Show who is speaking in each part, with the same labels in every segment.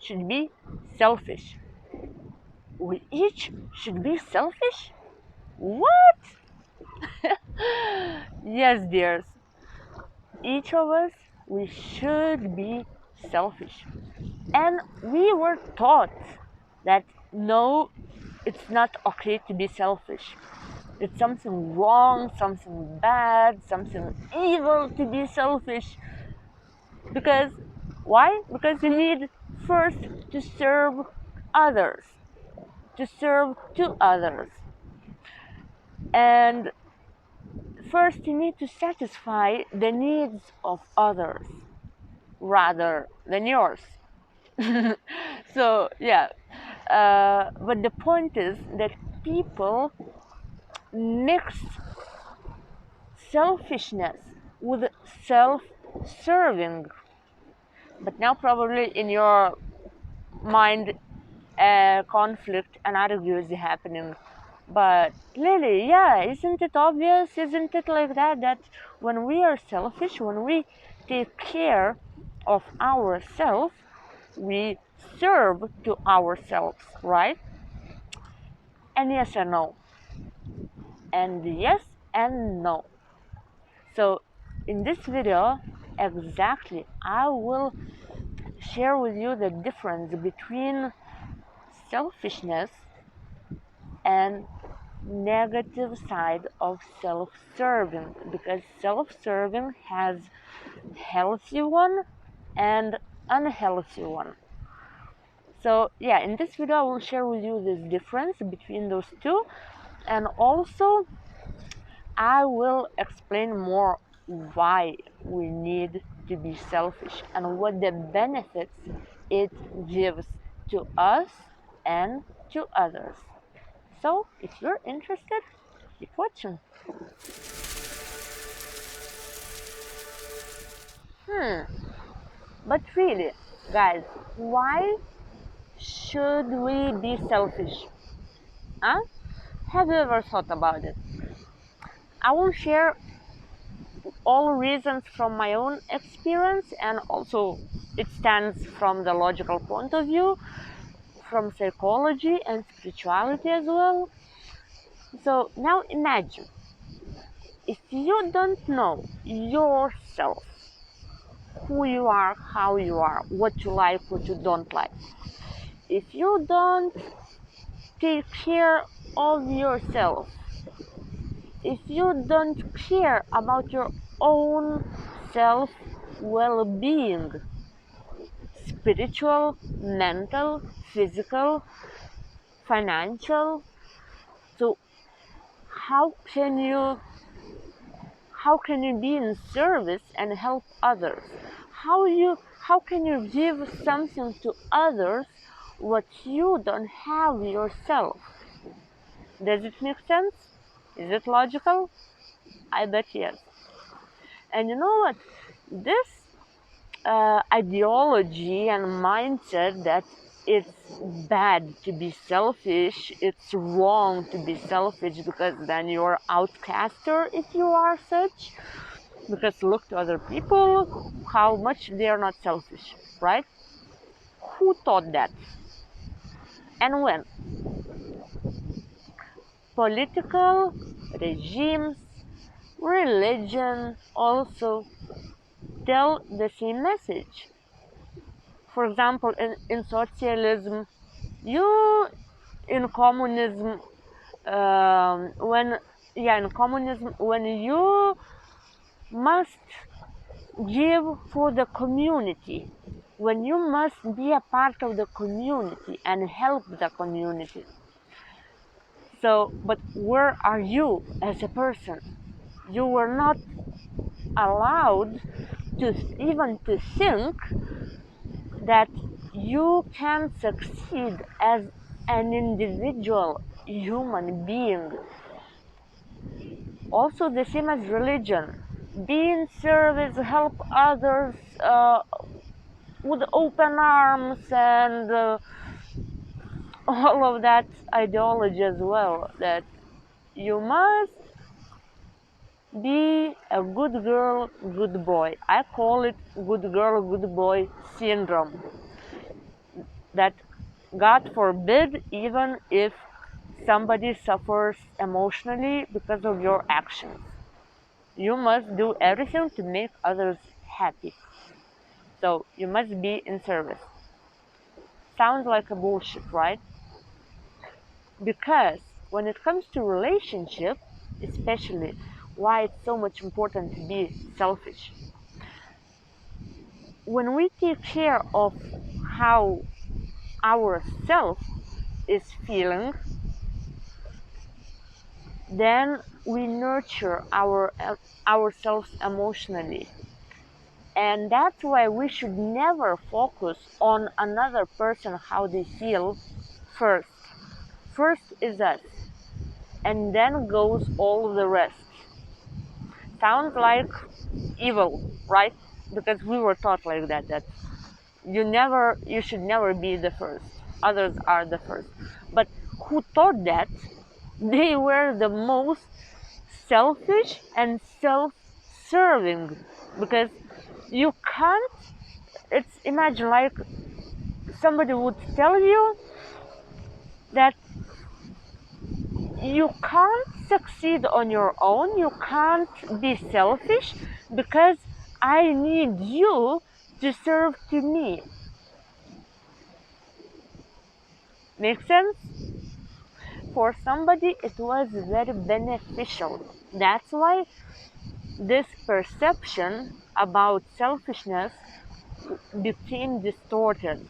Speaker 1: should be selfish. We each should be selfish? What? Yes, dears. Each of us, we should be selfish. And we were taught that no, it's not okay to be selfish. It's something wrong, something bad, something evil to be selfish. Because why? Because you need first to serve others, to serve to others. And first you need to satisfy the needs of others rather than yours. So yeah, but the point is that people mix selfishness with self-serving. But now probably in your mind conflict and argue is happening. But Lily, yeah, isn't it obvious? Isn't it like that when we are selfish, when we take care of ourselves, we serve to ourselves, right? And yes and no. And yes and no. So in this video, exactly, I will share with you the difference between selfishness and negative side of self-serving, because self-serving has healthy one and unhealthy one. So yeah, in this video I will share with you this difference between those two, and also I will explain more why we need to be selfish and what the benefits it gives to us and to others. So if you're interested, keep watching. But really, guys, why should we be selfish? Huh? Have you ever thought about it? I will share all reasons from my own experience, and also it stands from the logical point of view, from psychology and spirituality as well. So now imagine, if you don't know yourself, who you are, how you are, what you like, what you don't like, if you don't take care of yourself, if you don't care about your own self well-being, spiritual, mental, physical, financial, so how can you be in service and help others? How can you give something to others what you don't have yourself? Does it make sense? Is it logical? I bet yes. And you know what? This ideology and mindset that it's bad to be selfish, it's wrong to be selfish because then you're outcaster if you are such, because look to other people how much they are not selfish, right? Who taught that? And when? Political regimes, religion also tell the same message. For example, in socialism, you in communism, when you must give for the community, when you must be a part of the community and help the community. So, but where are you as a person? You were not allowed to even to think that you can succeed as an individual human being. Also the same as religion. Be in service, help others with open arms, and all of that ideology as well, that you must be a good girl, good boy. I call it good girl, good boy syndrome. that God forbid, even if somebody suffers emotionally because of your actions, you must do everything to make others happy. So you must be in service. Sounds like a bullshit, right? Because when it comes to relationship, especially, why it's so much important to be selfish. When we take care of how our self is feeling, then we nurture ourselves emotionally. And that's why we should never focus on another person, how they feel first. First is us, and then goes all the rest. Sounds like evil, right? Because we were taught like that, that you should never be the first. Others are the first. But who taught that? They were the most selfish and self-serving, because you can't, it's, imagine like somebody would tell you that you can't succeed on your own, you can't be selfish because I need you to serve to me. Make sense? For somebody it was very beneficial. That's why this perception about selfishness became distorted.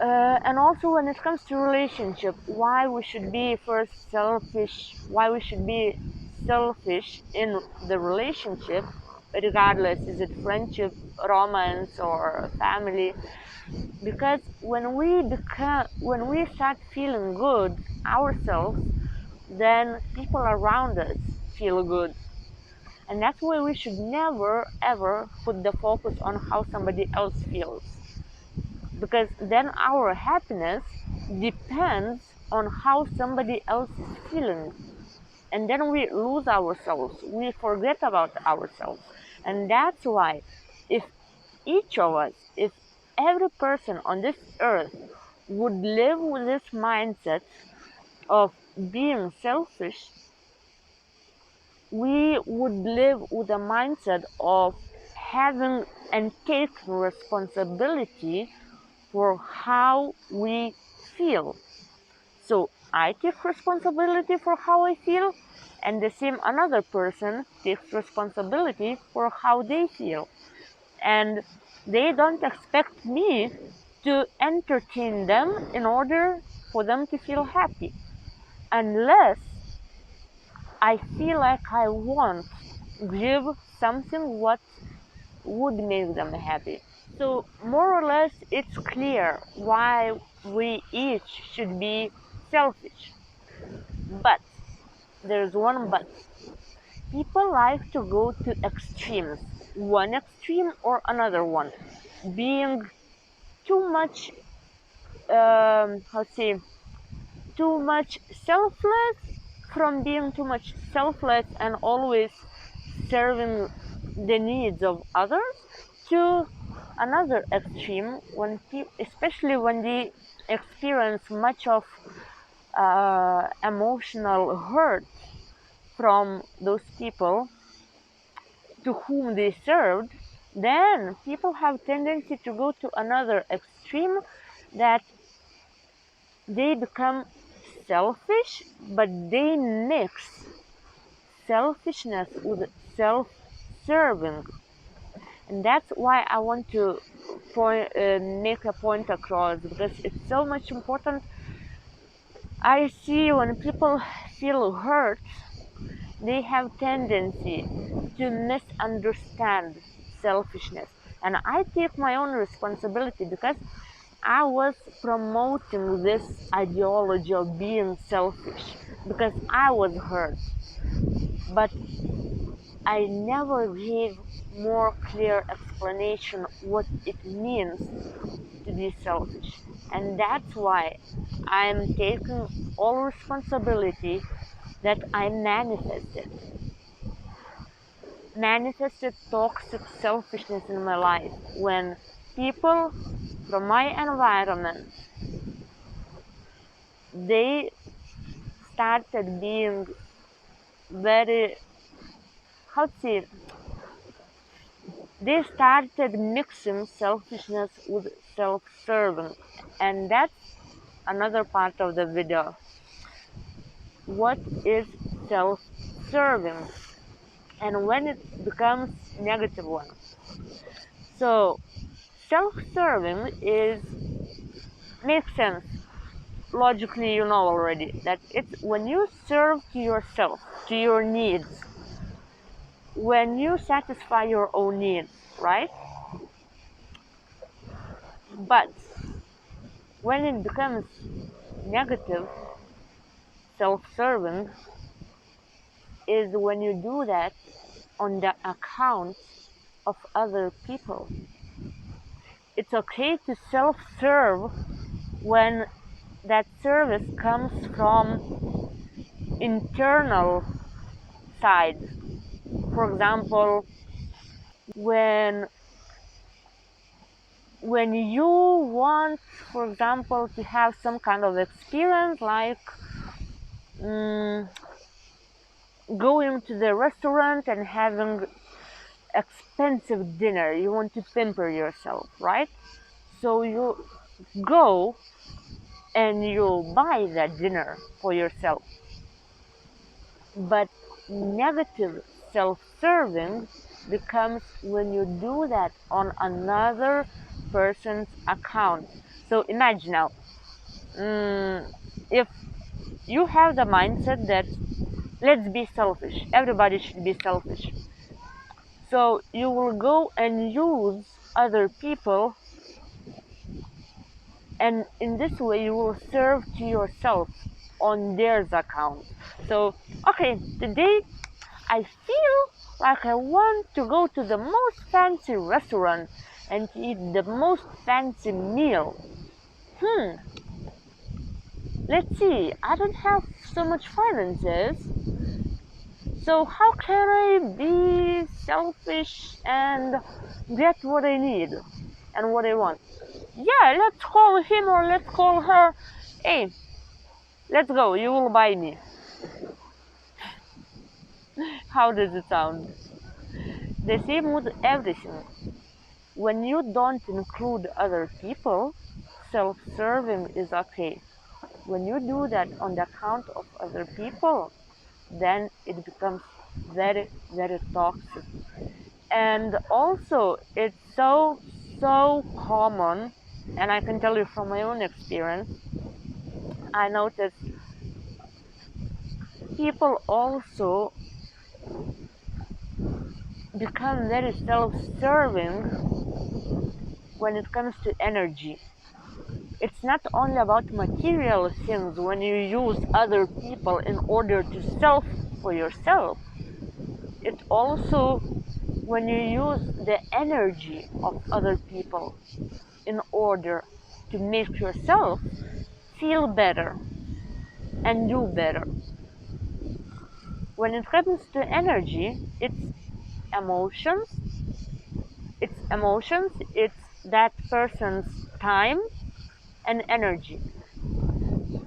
Speaker 1: And also when it comes to relationship, why we should be first selfish, why we should be selfish in the relationship, regardless is it friendship, romance, or family. Because when we start feeling good ourselves, then people around us feel good. And that's why we should never ever put the focus on how somebody else feels, because then our happiness depends on how somebody else is feeling, and then we lose ourselves, we forget about ourselves. And that's why if each of us, if every person on this earth would live with this mindset of being selfish, we would live with a mindset of having and taking responsibility for how we feel. So I take responsibility for how I feel, and the same another person takes responsibility for how they feel. And they don't expect me to entertain them in order for them to feel happy, unless I feel like I want give something what would make them happy. So more or less it's clear why we each should be selfish. But there's one but. People like to go to extremes, one extreme or another one, being too much, how to say, too much selfless, from being too much selfless and always serving the needs of others, to another extreme, when especially when they experience much of emotional hurt from those people to whom they served, then people have tendency to go to another extreme, that they become selfish, but they mix selfishness with self-serving. And that's why I want to make a point across, because it's so much important. I see when people feel hurt, they have tendency to misunderstand selfishness. And I take my own responsibility, because I was promoting this ideology of being selfish because I was hurt. But I never gave more clear explanation what it means to be selfish. And that's why I'm taking all responsibility that I manifested toxic selfishness in my life, when people from my environment, they started being very, how to say, they started mixing selfishness with self-serving, and that's another part of the video. What is self-serving, and when it becomes negative one? So self-serving makes sense logically. You know already that it's when you serve to yourself, to your needs, when you satisfy your own needs, right? But when it becomes negative, self-serving, is when you do that on the account of other people. It's okay to self-serve when that service comes from internal side. For example, when you want, for example, to have some kind of experience like going to the restaurant and having expensive dinner, you want to pamper yourself, right? So you go and you buy that dinner for yourself. But negative self-serving becomes when you do that on another person's account. So imagine now, if you have the mindset that let's be selfish, everybody should be selfish, so you will go and use other people, and in this way you will serve to yourself on their account. So okay, today I feel like I want to go to the most fancy restaurant and to eat the most fancy meal. Let's see, I don't have so much finances, so how can I be selfish and get what I need and what I want? Yeah, let's call him or let's call her. Hey, let's go, you will buy me. How does it sound? The same with everything. When you don't include other people, self-serving is okay. When you do that on the account of other people, then it becomes very, very toxic. And also, it's so common, and I can tell you from my own experience, I noticed people also become very self-serving when it comes to energy. It's not only about material things when you use other people in order to self for yourself. It's also when you use the energy of other people in order to make yourself feel better and do better. When it comes to energy, it's emotions, it's that person's time and energy.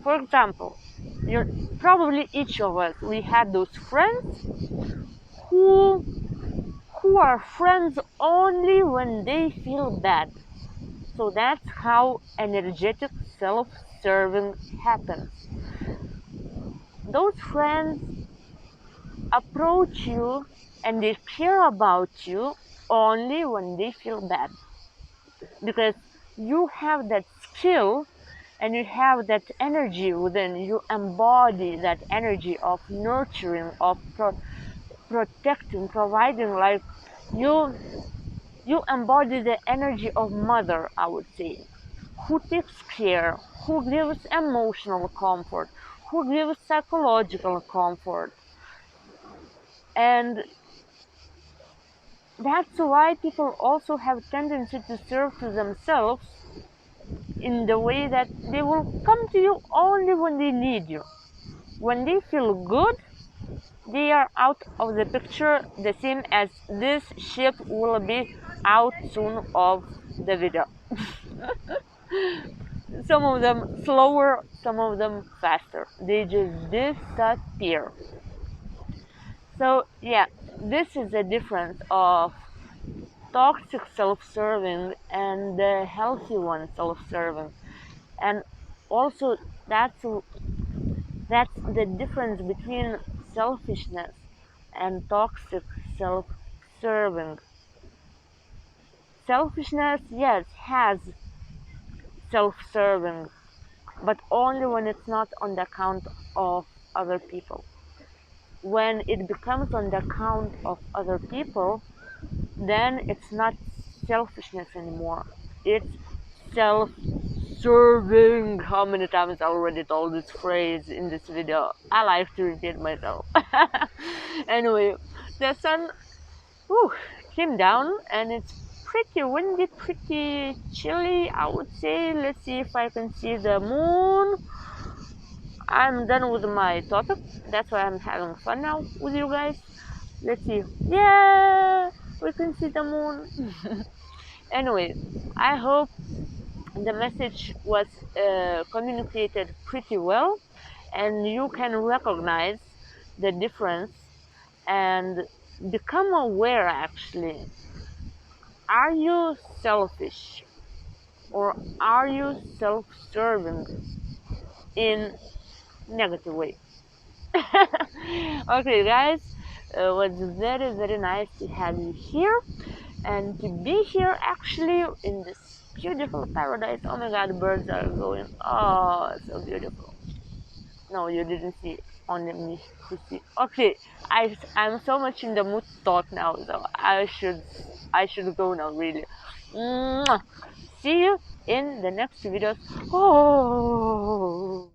Speaker 1: For example, probably each of us, we had those friends who are friends only when they feel bad. So that's how energetic self-serving happens. Those friends approach you and they care about you only when they feel bad, because you have that skill and you have that energy within you, embody that energy of nurturing, of protecting, providing. Like you embody the energy of mother, I would say, who takes care, who gives emotional comfort, who gives psychological comfort. And that's why people also have tendency to serve to themselves in the way that they will come to you only when they need you. When they feel good, they are out of the picture, the same as this ship will be out soon of the video. Some of them slower, some of them faster. They just disappear. So yeah, this is the difference of toxic self-serving and the healthy one self-serving. And also that's that's the difference between selfishness and toxic self-serving. Selfishness, yes, has self-serving, but only when it's not on the account of other people. When it becomes on the account of other people, then it's not selfishness anymore. It's self-serving. How many times I already told this phrase in this video? I like to repeat myself. Anyway, the sun whew, came down and it's pretty windy, pretty chilly, I would say. Let's see if I can see the moon. I'm done with my topic. That's why I'm having fun now with you guys. Let's see. Yeah, we can see the moon. Anyway, I hope the message was communicated pretty well and you can recognize the difference and become aware actually. Are you selfish or are you self-serving in negative way? Okay guys, it was very nice to have you here and to be here actually in this beautiful paradise. Oh my god, birds are going, oh so beautiful. No, you didn't see, only me who see. Okay, I'm so much in the mood to talk now, so I should go now really. Mwah. See you in the next videos. Oh